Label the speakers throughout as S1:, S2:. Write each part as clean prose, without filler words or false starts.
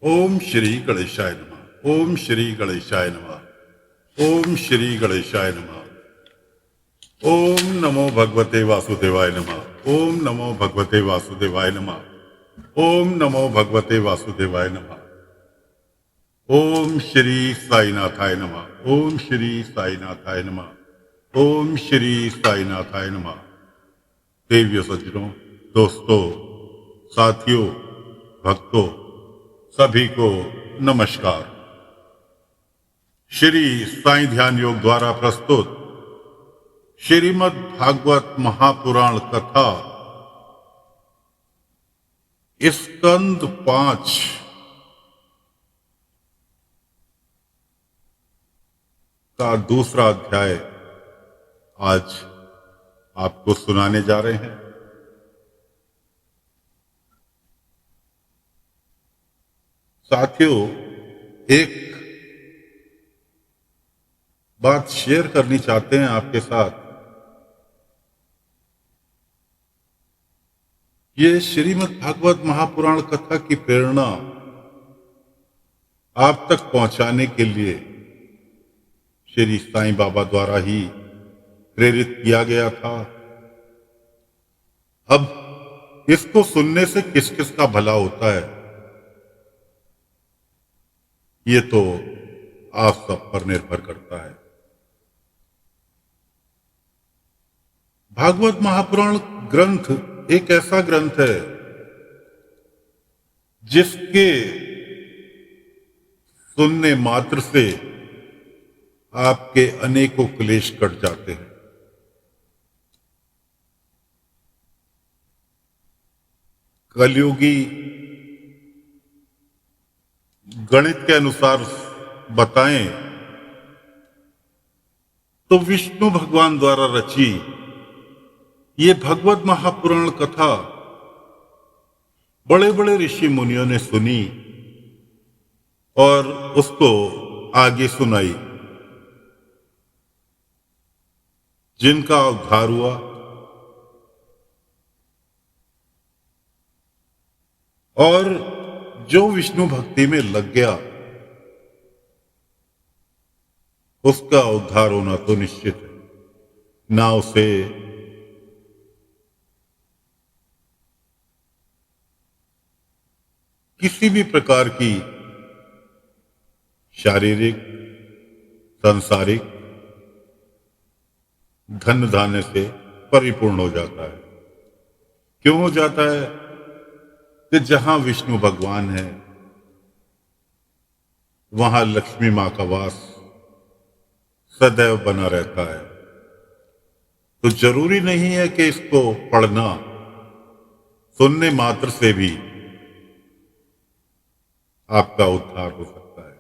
S1: ओम श्री गणेशाय नमः। ओम श्री गणेशाय नमः। ओम श्री गणेशाय नमः। ओम नमो भगवते वासुदेवाय नमः। ओम नमो भगवते वासुदेवाय नमः। ओम नमो भगवते वासुदेवाय नमः। ओम श्री साईनाथाय नमः। ओम श्री साईनाथाय नमः। ओम श्री साईनाथाय नमः। देवियों, सज्जनों, दोस्तों, साथियों, भक्तों, सभी को नमस्कार। श्री साईं ध्यान योग द्वारा प्रस्तुत श्रीमद् भागवत महापुराण कथा स्कंद 5 का दूसरा अध्याय आज आपको सुनाने जा रहे हैं। साथियों, एक बात शेयर करनी चाहते हैं आपके साथ। ये श्रीमद् भागवत महापुराण कथा की प्रेरणा आप तक पहुंचाने के लिए श्री साईं बाबा द्वारा ही प्रेरित किया गया था। अब इसको सुनने से किस किस का भला होता है, ये तो आप सब पर निर्भर करता है। भागवत महापुराण ग्रंथ एक ऐसा ग्रंथ है जिसके सुनने मात्र से आपके अनेकों क्लेश कट जाते हैं। कलयुगी गणित के अनुसार बताएं तो विष्णु भगवान द्वारा रची ये भगवत महापुराण कथा बड़े बड़े ऋषि मुनियों ने सुनी और उसको आगे सुनाई। जिनका उद्धार हुआ और जो विष्णु भक्ति में लग गया उसका उद्धार होना तो निश्चित है। ना उसे किसी भी प्रकार की शारीरिक, सांसारिक धन धान्य से परिपूर्ण हो जाता है। क्यों हो जाता है? कि जहां विष्णु भगवान है वहां लक्ष्मी मां का वास सदैव बना रहता है। तो जरूरी नहीं है कि इसको पढ़ना, सुनने मात्र से भी आपका उद्धार हो सकता है।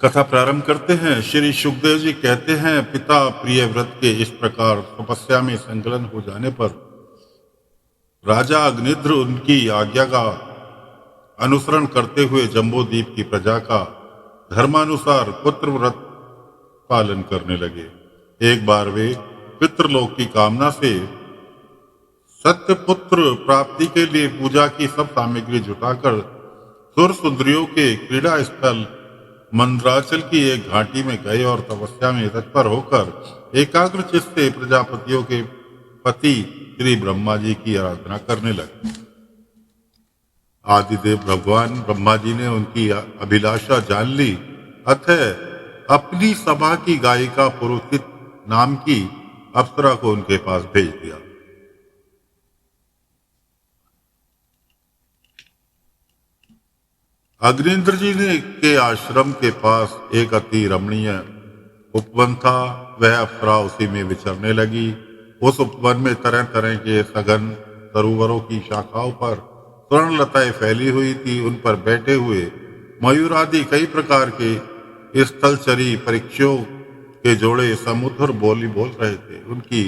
S1: कथा प्रारंभ करते हैं। श्री सुखदेव जी कहते हैं, पिता प्रिय व्रत के इस प्रकार तपस्या में संकलन हो जाने पर राजा अग्निद्र उनकी आज्ञा का अनुसरण करते हुए जम्बूद्वीप की प्रजा का धर्मानुसार पुत्र व्रत पालन करने लगे। एक बार वे पितृलोक की कामना से सत्य पुत्र प्राप्ति के लिए पूजा की सब सामग्री जुटाकर सुर सुंदरियों के क्रीड़ा स्थल मंदराचल की एक घाटी में गए और तपस्या में तत्पर होकर एकाग्र चित्त से प्रजापतियों के पति श्री ब्रह्मा जी की आराधना करने लगे। आदिदेव भगवान ब्रह्मा जी ने उनकी अभिलाषा जान ली, अतः अपनी सभा की गायिका पुरोहित नाम की अप्सरा को उनके पास भेज दिया। अग्निन्द्र जी ने के आश्रम के पास एक अति रमणीय उपवन था। वह अप्सरा उसी में विचरने लगी। उस उपवन में तरह तरह के सघन सरोवरों की शाखाओं पर स्वर्ण लताएं फैली हुई थी। उन पर बैठे हुए मयूर आदि कई प्रकार के स्थलचरी परीक्षियों के जोड़े समुद्र बोली बोल रहे थे। उनकी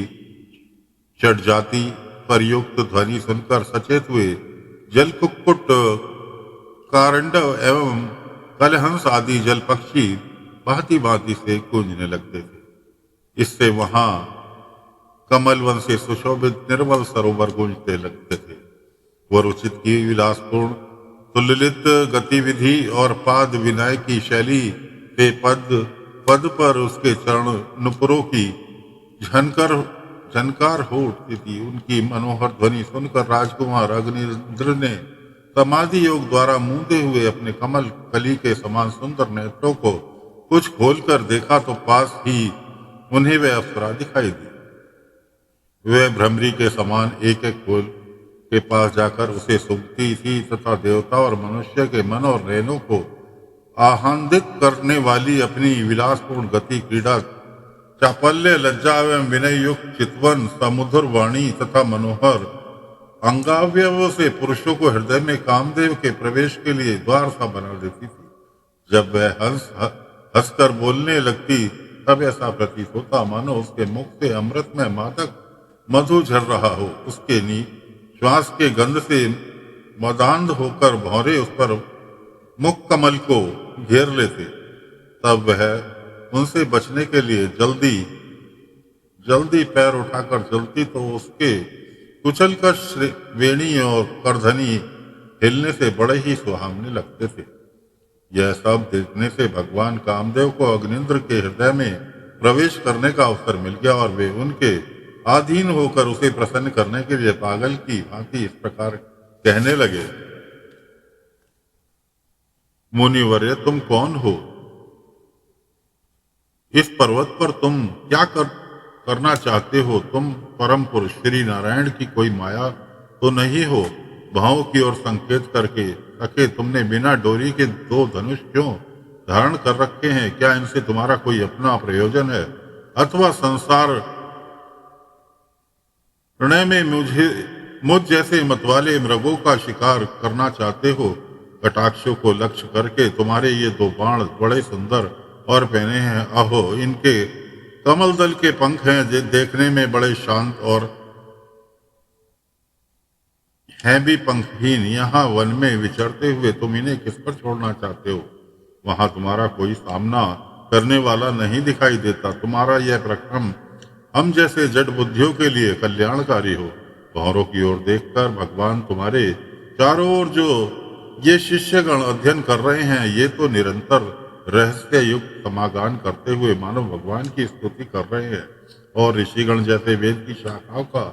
S1: षड्जाति पर युक्त ध्वनि सुनकर सचेत हुए जल कुक्कुट, कारंडव एवं कलहंस आदि जल पक्षी भांति भांति से गूंजने लगते थे। इससे वहां कमल वन से सुशोभित निर्मल सरोवर गूंजते लगते थे। वह रुचित की विलासपूर्ण सुललित गतिविधि और पाद विनय की शैली से पद पद पर उसके चरण नुपुरों की झनकर झनकार हो उठती थी। उनकी मनोहर ध्वनि सुनकर राजकुमार अग्निद्र ने समाधि योग द्वारा मूंदे हुए अपने कमल कली के समान सुंदर नेत्रों को कुछ खोलकर देखा तो पास ही उन्हें वह अप्सरा दिखाई दी। वे भ्रमरी के समान एक एक फूल के पास जाकर उसे सूंघती थी तथा देवता और मनुष्य के मन और नयनों को आह्लादित करने वाली अपनी विलासपूर्ण गति, क्रीड़ा, चापल्य, लज्जा एवं विनय युक्त चितवन, समुद्र वाणी तथा मनोहर अंगावयवों से पुरुषों को हृदय में कामदेव के प्रवेश के लिए द्वार सा बना देती थी। जब वह हंसकर बोलने लगती तब ऐसा प्रतीत होता मानो उसके मुख से अमृत में मादक मधु झर रहा हो। उसके श्वास के गंध से मदान्ध होकर भौरे उस पर मुख कमल को घेर लेते। तब वह उनसे बचने के लिए जल्दी जल्दी पैर उठाकर चलती तो उसके कुचलकर वेणी और करधनी हिलने से बड़े ही सुहावने लगते थे। यह सब देखने से भगवान कामदेव को अग्निंद्र के हृदय में प्रवेश करने का अवसर मिल गया और वे उनके अधीन होकर उसे प्रसन्न करने के लिए पागल की भांति इस प्रकार कहने लगे। मुनिवर्य, तुम कौन हो? इस पर्वत पर तुम क्या करना चाहते हो? तुम परम पुरुष श्री नारायण की कोई माया तो नहीं हो? भावों की ओर संकेत करके सके तुमने बिना डोरी के 2 धनुष क्यों धारण कर रखे हैं? क्या इनसे तुम्हारा कोई अपना प्रयोजन है अथवा संसार प्रणय में मुझ जैसे मतवाले मृगों का शिकार करना चाहते हो? कटाक्षों को लक्ष्य करके तुम्हारे ये 2 बाण बड़े सुंदर और पहने हैं। अहो, इनके कमल दल के पंख हैं जो देखने में बड़े शांत और हैं भी पंखहीन। यहाँ वन में विचरते हुए तुम इन्हें किस पर छोड़ना चाहते हो? वहां तुम्हारा कोई सामना करने वाला नहीं दिखाई देता। तुम्हारा यह प्रक्रम हम जैसे जड़ बुद्धियों के लिए कल्याणकारी हो। भौरों की ओर देखकर भगवान तुम्हारे चारों ओर जो ये शिष्यगण अध्ययन कर रहे हैं, ये तो निरंतर रहस्य युक्त समागान करते हुए मानव भगवान की स्तुति कर रहे हैं और ऋषिगण जैसे वेद की शाखाओं का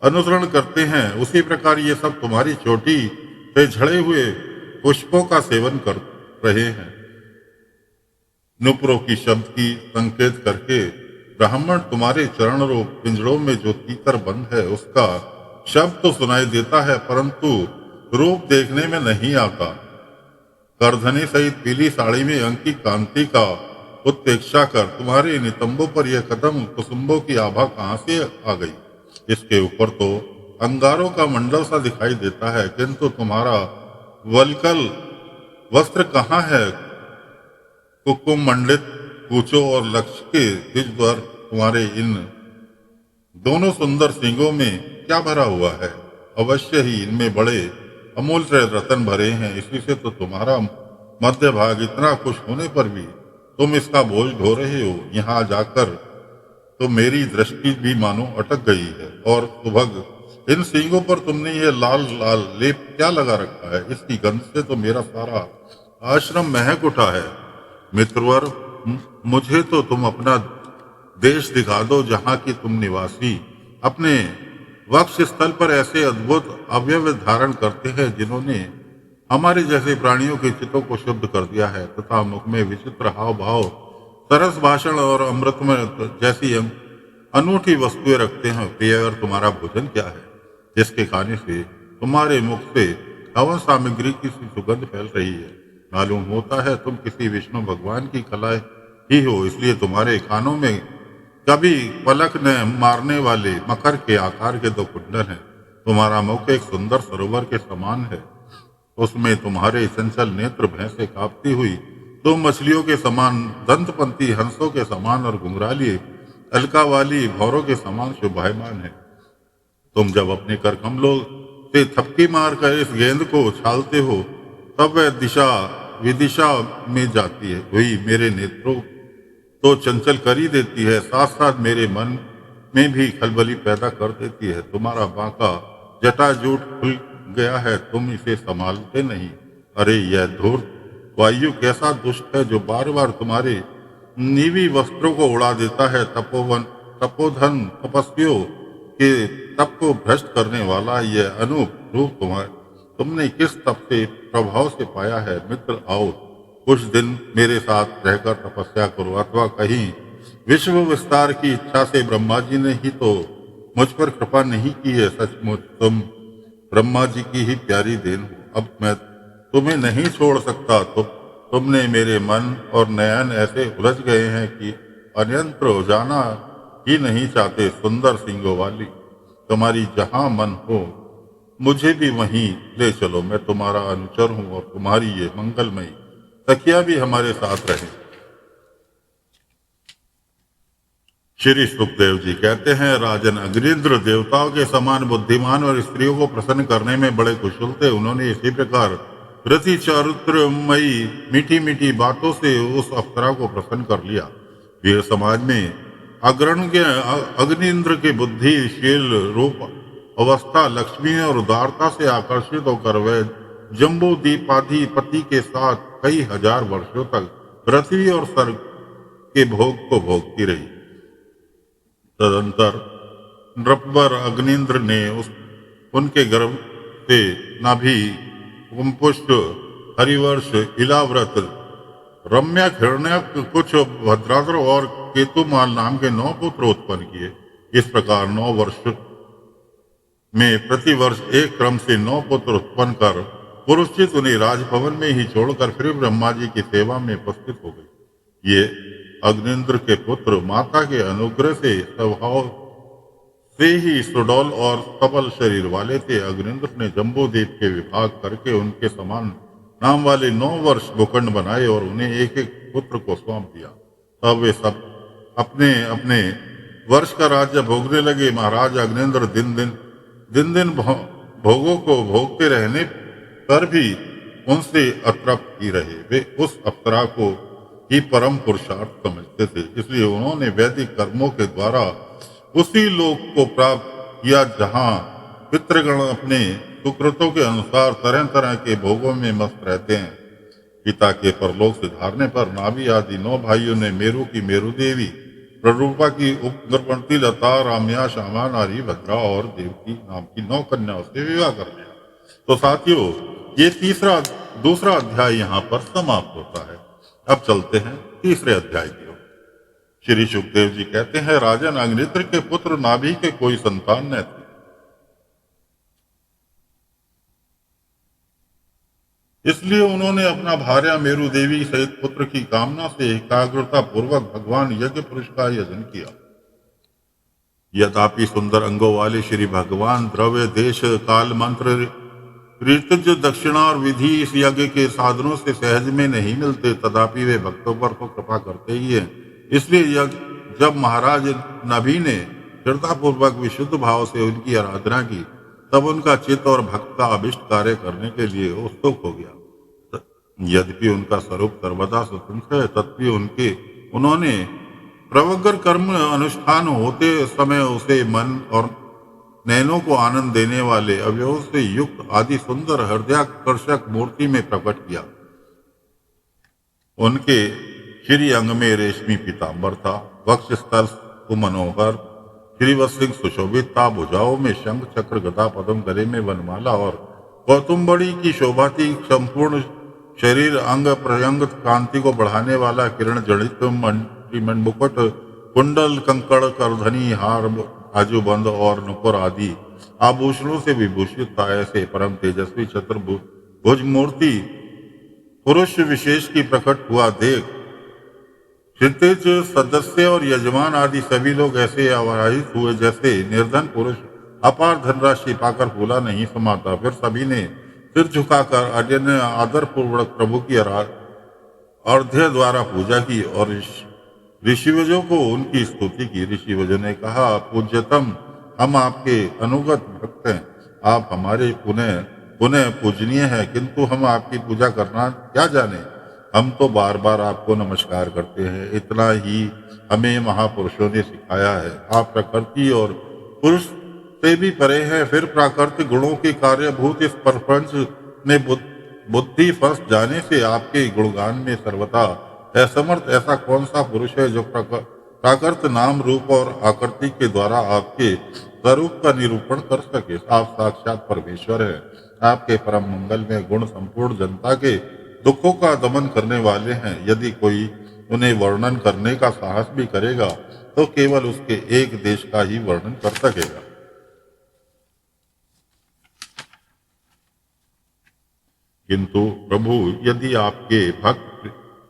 S1: अनुसरण करते हैं, उसी प्रकार ये सब तुम्हारी चोटी से झड़े हुए पुष्पों का सेवन कर रहे हैं। नुपुरों की शब्द की संकेत करके ब्राह्मण तुम्हारे चरण रूप पिंजड़ों में जो तीतर बंद है उसका शब्द तो सुनाई देता है परंतु रूप देखने में नहीं आता। करधनी सहित पीली साड़ी में अंकी कांति का उत्प्रेक्षा कर तुम्हारे नितंबों पर यह कदम कुसुम्बों की आभा कहाँ से आ गई? इसके ऊपर तो अंगारों का मंडल सा दिखाई देता है, किंतु तुम्हारा वलकल वस्त्र कहाँ है? कुकुम मंडित कूचों और लक्ष्य के द्विज द्वार तुम्हारे इन दोनों सुंदर सींगों में क्या भरा हुआ है? अवश्य ही इनमें बड़े अमूल्य रतन भरे हैं। इसी से तो तुम्हारा मध्य भाग इतना खुश होने पर भी तुम इसका बोझ ढो रहे हो। यहाँ जाकर तो मेरी दृष्टि भी मानो अटक गई है। और सुभग इन सींगों पर तुमने ये लाल लाल लेप क्या लगा रखा है? इसकी गंध से तो मेरा सारा आश्रम महक उठा है। मित्रवर, मुझे तो तुम अपना देश दिखा दो जहाँ की तुम निवासी अपने वक्ष स्थल पर ऐसे अद्भुत अवयव धारण करते हैं जिन्होंने हमारे जैसे प्राणियों के चित्तों को शुद्ध कर दिया है तथा मुख में विचित्र हाव भाव, सरस भाषण और अमृतमय जैसी अनूठी वस्तुएं रखते हैं। प्रियवर, तुम्हारा भोजन क्या है जिसके खाने से तुम्हारे मुख से हवन सामग्री की सुगंध फैल रही है? मालूम होता है तुम किसी विष्णु भगवान की कला ही हो, इसलिए तुम्हारे खानों में कभी पलक न मारने वाले मकर के आकार के 2 कुंडल हैं। तुम्हारा मुख एक सुंदर सरोवर के समान है, उसमें तुम्हारे चंचल नेत्र भैंसे कांपती हुई 2 मछलियों के समान, दंतपंती हंसों के समान और घुंघराली अलका वाली भौरों के समान शोभायमान है। तुम जब अपने कर कमलों से थपकी मारकर इस गेंद को उछालते हो तब वह दिशा विदिशा में जाती है। वही मेरे नेत्रों तो चंचल कर ही देती है, साथ साथ मेरे मन में भी खलबली पैदा कर देती है। तुम्हारा बांका जटाजूट गया है, तुम इसे संभालते नहीं। अरे यह धूर्त वायु कैसा दुष्ट है जो बार बार तुम्हारे नीवी वस्त्रों को उड़ा देता है। तपोधन तपस्वियों के तप को भ्रष्ट करने वाला यह अनूप रूप तुमने किस तप से प्रभाव से पाया है। मित्र आओ, कुछ दिन मेरे साथ रहकर तपस्या करो, अथवा कहीं विश्व विस्तार की इच्छा से ब्रह्मा जी ने ही तो मुझ पर कृपा नहीं की है। सचमुच तुम ब्रह्मा जी की ही प्यारी देन हो। अब मैं तुम्हें नहीं छोड़ सकता। तुमने मेरे मन और नयन ऐसे उलझ गए हैं कि अन्यंत्र जाना ही नहीं चाहते। सुंदर सिंगों वाली, तुम्हारी जहां मन हो मुझे भी वहीं ले चलो। मैं तुम्हारा अनुचर हूं और तुम्हारी ये मंगलमयी सखिया भी हमारे साथ रहे। श्री सुखदेव जी कहते हैं, राजन अग्निन्द्र देवताओं के समान बुद्धिमान और स्त्रियों को प्रसन्न करने में बड़े कुशल थे। उन्होंने इसी प्रकार रति चारित्रमयी मीठी मीठी बातों से उस अप्सरा को प्रसन्न कर लिया। वीर समाज में अग्रण के अग्निन्द्र के बुद्धिशील रूप अवस्था, लक्ष्मी और उदारता से आकर्षित होकर वह जम्बूद्वीपाधिपति के साथ कई हजार वर्षों तक पृथ्वी और स्वर्ग के भोग को भोगती रही। तदंतर नृपवर अग्निन्द्र ने उनके गर्भ से नाभि, कुंपुष्ट, हरिवर्ष, इलाव्रत, रम्या, हिरण्यक, कुछ, भद्राद्र और केतुमाल नाम के 9 पुत्र उत्पन्न किए। इस प्रकार 9 वर्ष में प्रति वर्ष एक क्रम से 9 पुत्र उत्पन्न कर पुरुषित उन्हें राजभवन में ही छोड़कर फिर ब्रह्मा जी की सेवा में उपस्थित हो गए। ये अग्निन्द्र के पुत्र माता के अनुग्रह से स्वभाव से ही सुडौल और सबल शरीर वाले थे। अग्निन्द्र ने जम्बूद्वीप के विभाग करके उनके समान नाम वाले 9 वर्ष भूखंड बनाए और उन्हें एक एक पुत्र को सौंप दिया। तब वे सब अपने अपने वर्ष का राज्य भोगने लगे। महाराज अग्निन्द्र दिन दिन भोगों को भोगते रहने पर भी उनसे अतृप्त ही रहे। वे उस अप्सरा को ही परम पुरुषार्थ समझते थे, इसलिए उन्होंने वैदिक कर्मों के द्वारा उसी लोक को प्राप्त किया जहां पितृगण अपने सुकृतों के अनुसार तरह तरह के भोगों में मस्त रहते हैं। पिता के परलोक से धारने पर नाभि आदि 9 भाइयों ने मेरु की मेरु देवी, प्ररूपा की उग्रवंती लता, राम्या, श्यामा, नारी, भद्रा और देवकी नाम की 9 कन्याओं से विवाह कर लिया। तो साथियों, ये दूसरा अध्याय यहाँ पर समाप्त होता है। अब चलते हैं तीसरे अध्याय की ओर। श्री सुखदेव जी कहते हैं, राजन अग्निद्र के पुत्र नाभि के कोई संतान न थी। इसलिए उन्होंने अपना भार्या मेरु देवी सहित पुत्र की कामना से एकाग्रता पूर्वक भगवान यज्ञ पुरुष का यजन किया। यद्यपि सुंदर अंगों वाले श्री भगवान द्रव्य, देश, काल, मंत्र, ऋतुज, दक्षिणा और विधि इस यज्ञ के साधनों से सहज में नहीं मिलते, तथापि वे भक्तों पर तो कृपा करते ही हैं। इसलिए जब महाराज नभी ने श्रद्धापूर्वक विशुद्ध भाव से उनकी आराधना की, तब उनका चित्त और भक्त का अभिष्ट कार्य करने के लिए उत्सुक हो गया। यद्यपि उनका स्वरूप सर्वदा स्वतंत्र है, तथापि उन्होंने प्रवग्र कर्म अनुष्ठान होते समय उसे मन और नयनों को आनंद देने वाले अवयवों से युक्त आदि सुंदर हृदयाकर्षक मूर्ति में प्रकट किया। उनके श्री अंग में रेशमी पीताम्बर था, वक्षस्थल सुमनोहर, श्रीवत्सिंग सुशोभित था, भुजाओं में शंख, चक्र, गदा, पद्म, गले में वनमाला और कौतुम्बड़ी की शोभा थी। संपूर्ण शरीर अंग प्रयंग कांति को बढ़ाने वाला किरण जड़ित मुकुट, कुंडल, कंकड़, करधनी, हार, बाजूबंद और नुपुर आदि आभूषणों से विभूषित था। ऐसे परम तेजस्वी चतुर्भुज मूर्ति पुरुष विशेष की प्रकट हुआ देख क्षितिज, सदस्य और यजमान आदि सभी लोग ऐसे आवाहित हुए जैसे निर्धन पुरुष अपार धनराशि पाकर फूला नहीं समाता। फिर सभी ने सिर झुकाकर अन्य आदर पूर्वक प्रभु की अर्घ्य द्वारा पूजा की और ऋषिवजों को उनकी स्तुति की। ऋषिवजों ने कहा, पूज्यतम, हम आपके अनुगत भक्त हैं। आप हमारे पुनः पूजनीय हैं, किंतु हम आपकी पूजा करना क्या जाने। हम तो बार बार आपको नमस्कार करते हैं, इतना ही हमें महापुरुषों ने सिखाया है। आप प्रकृति और पुरुष से भी परे है। फिर प्राकृतिक गुणों के कार्यभूत इस प्रपंच में बुद्धि फंस जाने से आपके गुणगान में सर्वथा असमर्थ ऐसा कौन सा पुरुष है जो प्राकृत नाम रूप और आकृति के द्वारा आपके स्वरूप का निरूपण कर सके। आप साक्षात परमेश्वर है। आपके परम मंगल में गुण संपूर्ण जनता के दुखों का दमन करने वाले हैं। यदि कोई उन्हें वर्णन करने का साहस भी करेगा तो केवल उसके एक देश का ही वर्णन कर सकेगा। किंतु प्रभु, यदि आपके भक्त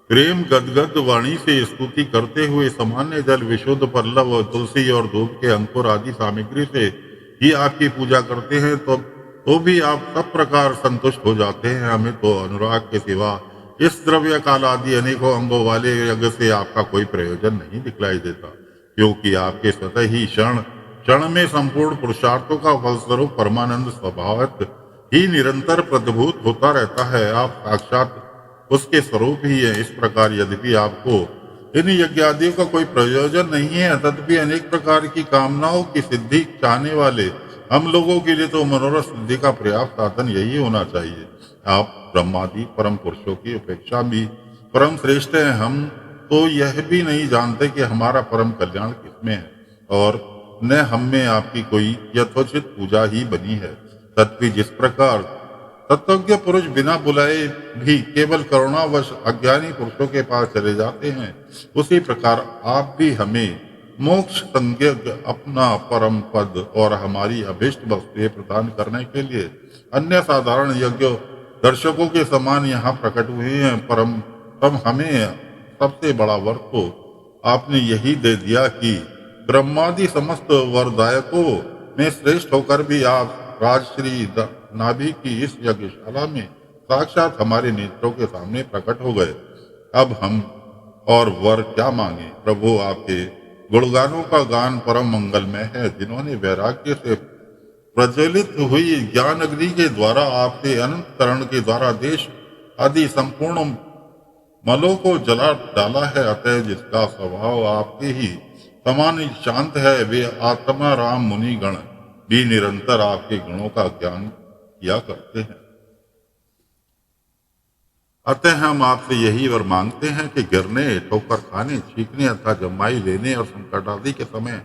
S1: प्रेम गदगद वाणी से स्तुति करते हुए सामान्य जल, विशुद्ध पल्लव, तुलसी और धूप के अंकुर आदि सामग्री से ही आपकी पूजा करते हैं तो भी आप सब प्रकार संतुष्ट हो जाते हैं। हमें तो अनुराग के सिवा इस द्रव्य काल आदि अनेकों अंगों वाले यज्ञ से आपका कोई प्रयोजन नहीं दिखलाई देता, क्योंकि आपके स्वतः ही क्षण में संपूर्ण पुरुषार्थों का फलस्वरूप परमानंद स्वभावत ही निरंतर प्रद्भूत होता रहता है। आप साक्षात उसके स्वरूप ही है। इस प्रकार यद्यपि आपको इन यज्ञादियों का कोई प्रयोजन नहीं है, तथापि अनेक प्रकार की कामनाओं की सिद्धि चाहने वाले हम लोगों के लिए तो मनोरथ सिद्धि का पर्याप्त साधन यही होना चाहिए। आप ब्रह्मादि परम पुरुषों की अपेक्षा भी परम श्रेष्ठ हैं। हम तो यह भी नहीं जानते कि हमारा परम कल्याण किसमें है, और न हम में आपकी कोई यथोचित पूजा ही बनी है। तथापि जिस प्रकार तत्वज्ञ पुरुष बिना बुलाए भी केवल करुणावश अज्ञानी पुरुषों के पास चले जाते हैं, उसी प्रकार आप भी हमें मोक्ष संज्ञ अपना परम पद और हमारी अभिष्ट वस्तुएं प्रदान करने के लिए अन्य साधारण यज्ञ दर्शकों के समान यहाँ प्रकट हुए हैं। परम तब हमें सबसे बड़ा वर तो आपने यही दे दिया कि ब्रह्मादि समस्त वरदायकों में श्रेष्ठ होकर भी आप राजश्री नाभि की इस यज्ञशाला में साक्षात हमारे नेत्रों के सामने प्रकट हो गए। अब हम और वर क्या मांगे। प्रभु, आपके गुणगानों का गान परम मंगलमय है। जिन्होंने वैराग्य से प्रज्वलित हुई ज्ञान अग्नि के द्वारा आपके अनंत करण के द्वारा देश आदि संपूर्ण मलों को जला डाला है, अतः जिसका स्वभाव आपके ही समान शांत है, वे आत्मा राम मुनि गण भी निरंतर आपके गुणों का ज्ञान किया करते हैं। अतः हम आपसे यही वर मांगते हैं कि गिरने, ठोकर खाने, छींकने अथवा जमाई लेने और संकट आदि के समय,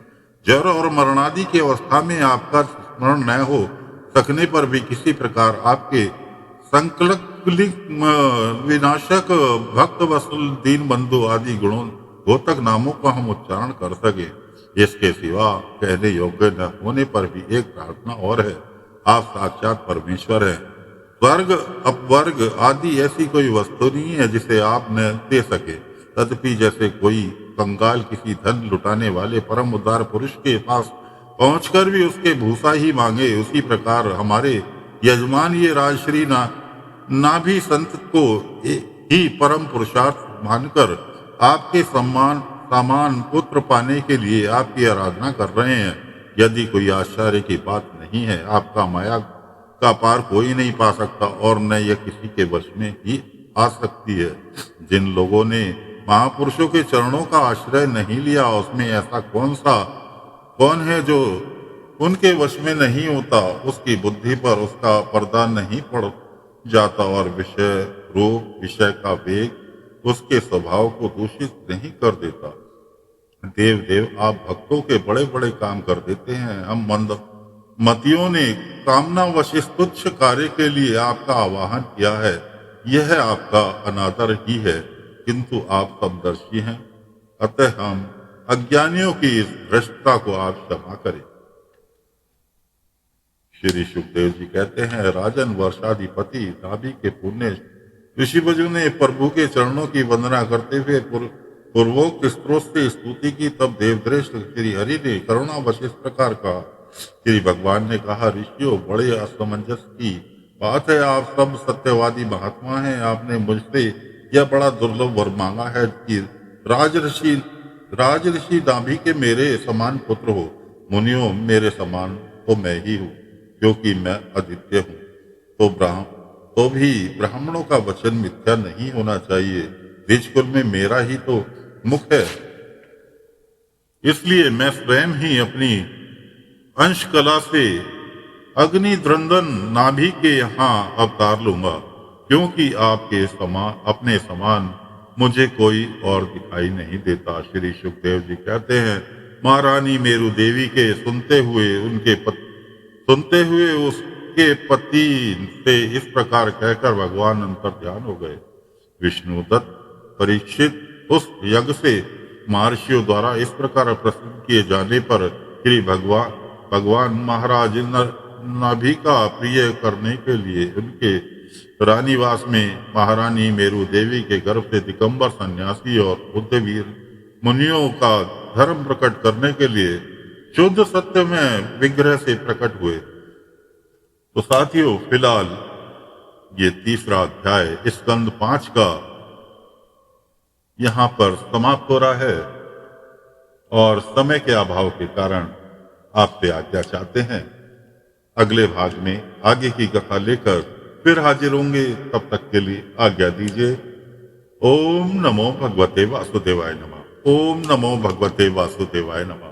S1: जर और मरणादि की अवस्था में आपका स्मरण न हो सकने पर भी किसी प्रकार आपके संकल्प विनाशक भक्त वसुल दीन बंधु आदि गुणों घोतक नामों का हम उच्चारण कर सके। इसके सिवा कहने योग्य न होने पर भी एक प्रार्थना और है। आप साक्षात परमेश्वर हैं। स्वर्ग अपवर्ग आदि ऐसी कोई वस्तु नहीं है जिसे आप न दे सके। तथापि जैसे कोई कंगाल किसी धन लुटाने वाले परम उदार पुरुष के पास पहुंचकर भी उसके भूसा ही मांगे, उसी प्रकार हमारे यजमान ये राजश्री नाभि संत को ही परम पुरुषार्थ मानकर आपके सामान पुत्र पाने के लिए आपकी आराधना कर रहे हैं। यदि कोई आश्चर्य की बात नहीं है, आपका माया का पार कोई नहीं पा सकता और न यह किसी के वश में ही आ सकती है। जिन लोगों ने महापुरुषों के चरणों का आश्रय नहीं लिया, उसमें ऐसा कौन है जो उनके वश में नहीं होता। उसकी बुद्धि पर उसका पर्दा नहीं पड़ जाता और विषय का वेग उसके स्वभाव को दूषित नहीं कर देता। देव आप भक्तों के बड़े बड़े काम कर देते हैं। हम मतियों ने कामनावश इस तुच्छ कार्य के लिए आपका आवाहन किया है। यह आपका अनादर ही है, किंतु आप समदर्शी हैं, अतः हम अज्ञानियों की इस भ्रष्टता को आप क्षमा करें। श्री सुखदेव जी कहते हैं, राजन, वर्षाधिपति नाभि के पुण्य ऋषिवजु ने प्रभु के चरणों की वंदना करते हुए पूर्वोक्त स्त्रोत से स्तुति की। तब देवश्रेष्ठ श्री हरि ने करुणावश इस प्रकार कहा। श्री भगवान ने कहा, ऋषियों, बड़े असमंजस की बात है। आप सब सत्यवादी महात्मा हैं। आपने मुझसे यह बड़ा दुर्लभ वर मांगा है कि राजऋषि नाभि के मेरे समान पुत्र हो। मुनियों, मेरे समान तो मैं ही हूँ, क्योंकि मैं आदित्य हूँ। तो भी ब्राह्मणों का वचन मिथ्या नहीं होना चाहिए। द्विजकुल में मेरा ही तो मुख है, इसलिए मैं स्वयं ही अपनी अंश कला से अग्नि ध्रंदन नाभि के यहाँ अवतार लूंगा, क्योंकि आपके समान अपने समान मुझे कोई और दिखाई नहीं देता। श्री सुखदेव जी कहते हैं, महारानी मेरु देवी के सुनते हुए उसके पति से इस प्रकार कहकर भगवान अंतर ध्यान हो गए। विष्णुदत्त परीक्षित उस यज्ञ से महर्षियों द्वारा इस प्रकार प्रसिद्ध किए जाने पर श्री भगवान महाराज नाभि का प्रिय करने के लिए उनके रानीवास में महारानी मेरु देवी के गर्भ से दिगंबर सन्यासी और बुद्धवीर मुनियों का धर्म प्रकट करने के लिए शुद्ध सत्य में विग्रह से प्रकट हुए। तो साथियों, फिलहाल ये तीसरा अध्याय इस स्कंद 5 का यहाँ पर समाप्त हो रहा है और समय के अभाव के कारण आपसे आज्ञा चाहते हैं। अगले भाग में आगे की कथा लेकर फिर हाजिर होंगे, तब तक के लिए आज्ञा दीजिए। ओम नमो भगवते वासुदेवाय नमः। ओम नमो भगवते वासुदेवाय नमः।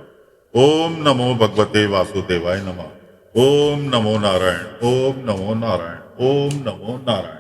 S1: ओम नमो भगवते वासुदेवाय नमः। ओम नमो नारायण। ओम नमो नारायण। ओम नमो नारायण।